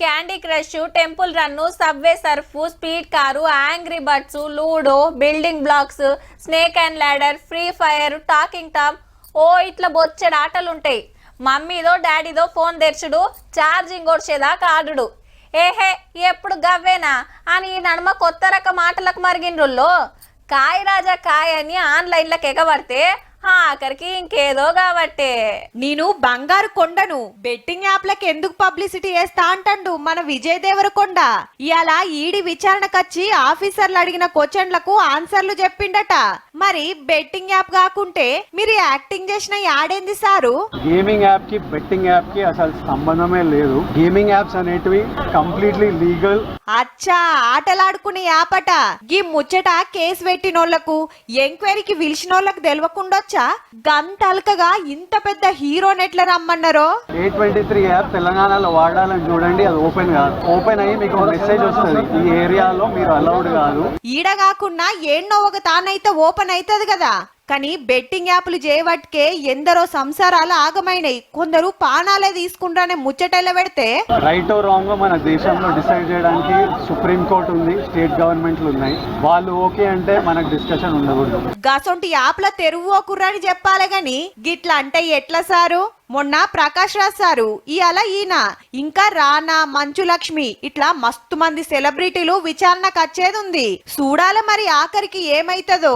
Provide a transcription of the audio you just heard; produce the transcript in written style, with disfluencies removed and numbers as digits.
Candy Crush, Temple Run, Subway Surf, speed car, Angry Birds, Ludo, building blocks, snake and ladder, Free Fire, Talking Tom, ఓ ఇట్లా బొచ్చెడు ఆటలుంటాయి. మమ్మీదో డాడీదో phone తెరచుడు, charging ఒడిచేదాకా ఆడుడు. ఏహే ఎప్పుడు గవ్వేనా అని ఈ నడుమ కొత్త రకం ఆటలకు మరిగిన్రుల్లో. కాయ్ రాజా కాయ్ అని ఆన్లైన్లకు ఎగబడితే ఆఖరికి ఇంకేదో కాబట్టే. నేను బంగారు కొండను బెట్టింగ్ యాప్లకు ఎందుకు పబ్లిసిటీ చేస్తా అంటండు మన విజయ్ దేవరకొండ. ఇయాల ఈడి విచారణకచ్చి ఆఫీసర్లు అడిగిన క్వశ్చన్లకు ఆన్సర్లు చెప్పిండట. మరి బెట్టింగ్ యాప్ కాకుంటే మీరు యాక్టింగ్ చేసిన యాడేంది సారు? గేమింగ్ యాప్ కి బెట్టింగ్ యాప్ కి అసలు సంబంధమే లేదు. గేమింగ్ యాప్స్ అనేటివి కంప్లీట్లీ లీగల్. అచ్చా, ఆటలాడుకునే యాప్ అట. గీ ముచ్చట కేసు పెట్టినోళ్లకు ఎంక్వైరీకి పిలిచినోళ్లకు తెలియకుండొచ్చా? గంతల్కగా ఇంత పెద్ద హీరోని ఎట్లా రమ్మన్నారో. A23 యాప్ తెలంగాణలో వాడాలని చూడండి, అది ఓపెన్ కాదు. ఓపెన్ అయ్యి మీకు మెసేజ్ వస్తుంది, ఈ ఏరియాలో మీరు అలౌడ్ కాదు. ఈడ కాకుండా ఏన్నో ఒక తానైతే ఓపెన్ అవుతుంది కదా. కానీ బెట్టింగ్ యాప్లు చేయబట్కే ఎందరో సంసారాలు ఆగమైనాయి. కొందరు పానాలే తీసుకుంటానే ముచ్చటెల్ల పెడితే రైట్ రాంగ్ మన దేశంలో డిసైడ్ చేయడానికి సుప్రీం కోర్టు ఉంది, స్టేట్ గవర్నమెంట్లు ఉన్నాయి. వాళ్ళు ఓకే అంటే మనకు డిస్కషన్ ఉండకూడదు. గసొంటి యాప్ల తెరువుకుర్రని చెప్పాలి గాని గిట్లా అంటే ఎట్లా సారు? మొన్న ప్రకాష్ రాజ్ సారు, ఇయాల ఈయన, ఇంకా రానా, మంచు లక్ష్మి ఇట్లా మస్తు మంది సెలబ్రిటీలు విచారణకు వచ్చేది ఉంది. చూడాలి మరి ఆఖరికి ఏమైతుందో.